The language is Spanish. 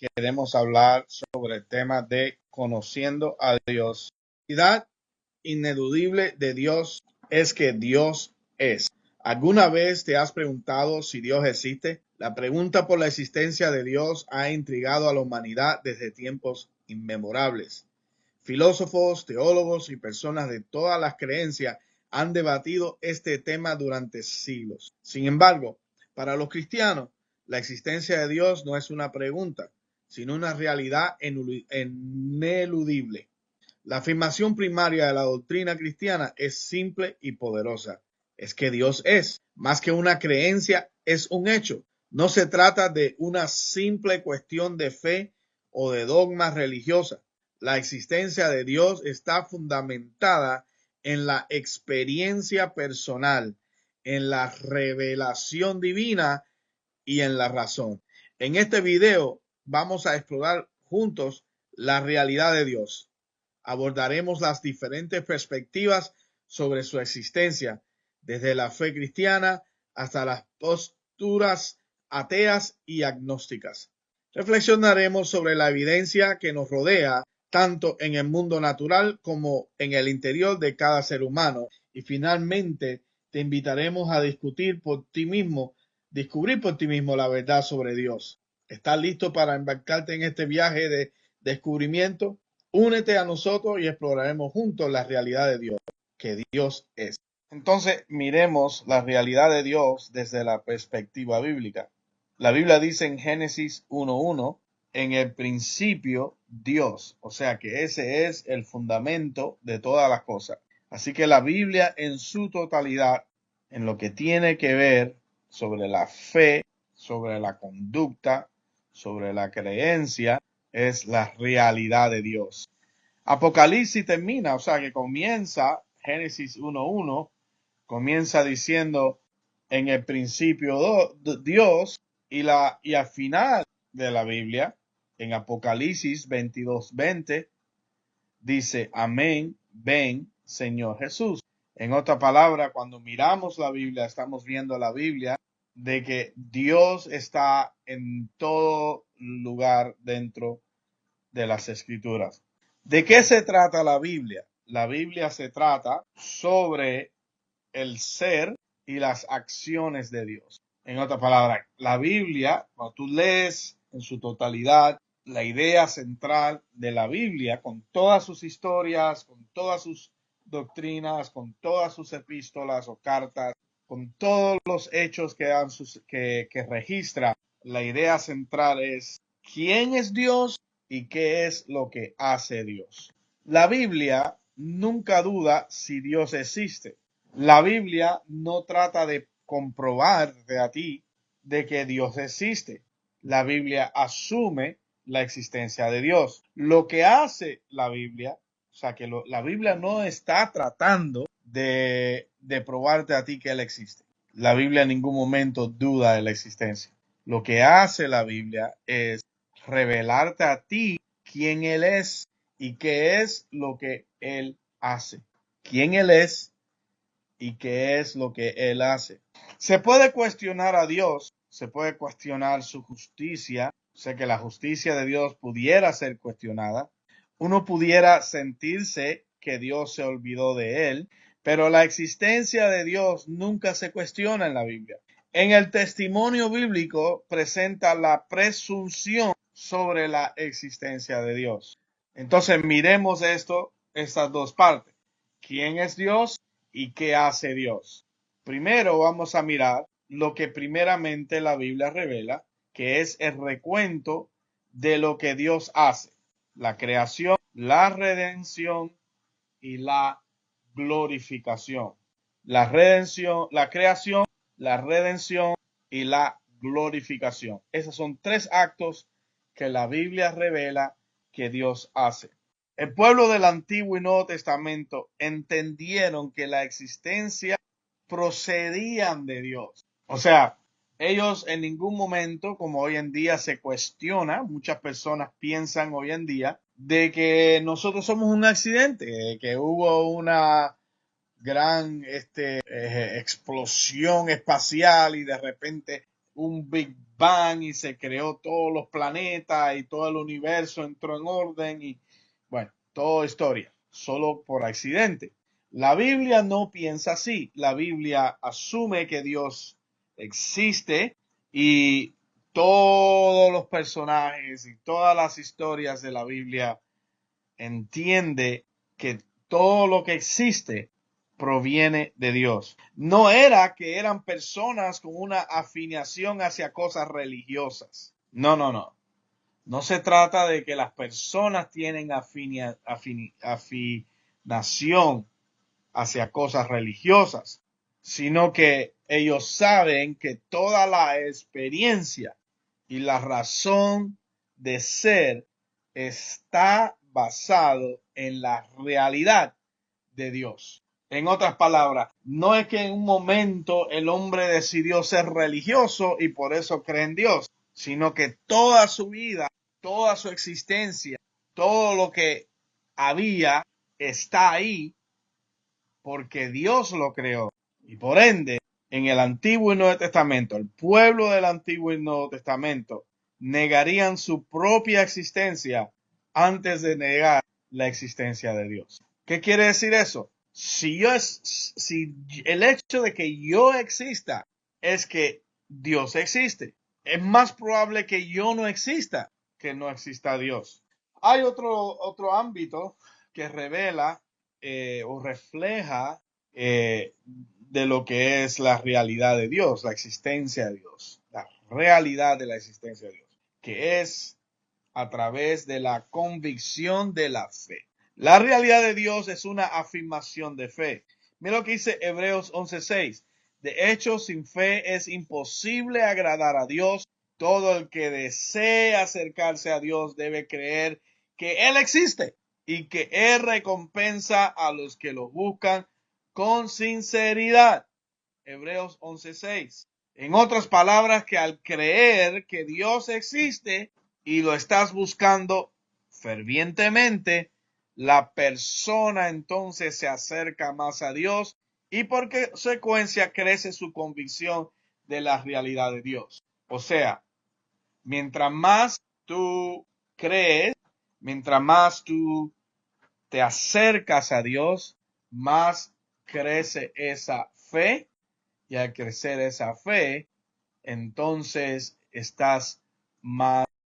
queremos hablar sobre el tema de conociendo a Dios. La realidad ineludible de Dios es que Dios es. ¿Alguna vez te has preguntado si Dios existe? La pregunta por la existencia de Dios ha intrigado a la humanidad desde tiempos inmemorables. Filósofos, teólogos y personas de todas las creencias han debatido este tema durante siglos. Sin embargo, para los cristianos, la existencia de Dios no es una pregunta, sino una realidad ineludible. La afirmación primaria de la doctrina cristiana es simple y poderosa. Es que Dios es. Más que una creencia, es un hecho. No se trata de una simple cuestión de fe o de dogma religiosa. La existencia de Dios está fundamentada en la experiencia personal, en la revelación divina y en la razón. En este video vamos a explorar juntos la realidad de Dios. Abordaremos las diferentes perspectivas sobre su existencia, desde la fe cristiana hasta las posturas ateas y agnósticas. Reflexionaremos sobre la evidencia que nos rodea tanto en el mundo natural como en el interior de cada ser humano. Y finalmente te invitaremos a descubrir por ti mismo la verdad sobre Dios. ¿Estás listo para embarcarte en este viaje de descubrimiento? Únete a nosotros y exploraremos juntos la realidad de Dios, que Dios es. Entonces, miremos la realidad de Dios desde la perspectiva bíblica. La Biblia dice en Génesis 1:1, en el principio Dios, o sea que ese es el fundamento de todas las cosas. Así que la Biblia en su totalidad, en lo que tiene que ver sobre la fe, sobre la conducta, sobre la creencia, es la realidad de Dios. Apocalipsis termina, o sea que comienza, Génesis 1:1, comienza diciendo en el principio Dios, y al final de la Biblia, en Apocalipsis 22:20, dice amén, ven Señor Jesús. En otra palabra, cuando miramos la Biblia, estamos viendo la Biblia de que Dios está en todo lugar dentro de las Escrituras. ¿De qué se trata la Biblia? La Biblia se trata sobre el ser y las acciones de Dios. En otras palabras, la Biblia, cuando tú lees en su totalidad, la idea central de la Biblia, con todas sus historias, con todas sus doctrinas, con todas sus epístolas o cartas, con todos los hechos que registra, la idea central es quién es Dios y qué es lo que hace Dios. La Biblia nunca duda si Dios existe. La Biblia no trata de comprobarte a ti de que Dios existe. La Biblia asume la existencia de Dios. Lo que hace la Biblia, o sea que la Biblia no está tratando de probarte a ti que Él existe. La Biblia en ningún momento duda de la existencia. Lo que hace la Biblia es revelarte a ti quién Él es y qué es lo que Él hace. Quién Él es y qué es lo que Él hace. Se puede cuestionar a Dios, se puede cuestionar su justicia. Sé que la justicia de Dios pudiera ser cuestionada. Uno pudiera sentirse que Dios se olvidó de él, pero la existencia de Dios nunca se cuestiona en la Biblia. En el testimonio bíblico presenta la presunción sobre la existencia de Dios. Entonces miremos estas dos partes. ¿Quién es Dios y qué hace Dios? Primero vamos a mirar lo que primeramente la Biblia revela, que es el recuento de lo que Dios hace. La creación, la redención y la glorificación. La redención, la creación, la redención y la glorificación. Esos son tres actos que la Biblia revela que Dios hace. El pueblo del Antiguo y Nuevo Testamento entendieron que la existencia procedían de Dios. O sea, ellos en ningún momento, como hoy en día se cuestiona, muchas personas piensan hoy en día, de que nosotros somos un accidente, que hubo una gran explosión espacial y de repente un Big Bang y se creó todos los planetas y todo el universo entró en orden y bueno, toda historia, solo por accidente. La Biblia no piensa así. La Biblia asume que Dios existe y todos los personajes y todas las historias de la Biblia entiende que todo lo que existe proviene de Dios. No era que eran personas con una afinación hacia cosas religiosas. No, no, no. No se trata de que las personas tienen afinación hacia cosas religiosas, sino que ellos saben que toda la experiencia y la razón de ser está basado en la realidad de Dios. En otras palabras, no es que en un momento el hombre decidió ser religioso y por eso cree en Dios, sino que toda su vida, toda su existencia, todo lo que había está ahí porque Dios lo creó. Y por ende, en el Antiguo y Nuevo Testamento, el pueblo del Antiguo y Nuevo Testamento negarían su propia existencia antes de negar la existencia de Dios. ¿Qué quiere decir eso? Si el hecho de que yo exista es que Dios existe, es más probable que yo no exista que no exista Dios. Hay otro ámbito que revela o refleja de lo que es la realidad de Dios, la existencia de Dios, la realidad de la existencia de Dios, que es a través de la convicción de la fe. La realidad de Dios es una afirmación de fe. Mira lo que dice Hebreos 11:6. De hecho, sin fe es imposible agradar a Dios. Todo el que desee acercarse a Dios debe creer que Él existe y que Él recompensa a los que lo buscan con sinceridad. Hebreos 11:6. En otras palabras, que al creer que Dios existe y lo estás buscando fervientemente, la persona entonces se acerca más a Dios y por consecuencia crece su convicción de la realidad de Dios. O sea, mientras más tú crees, mientras más tú te acercas a Dios, más crece esa fe y al crecer esa fe, entonces estás más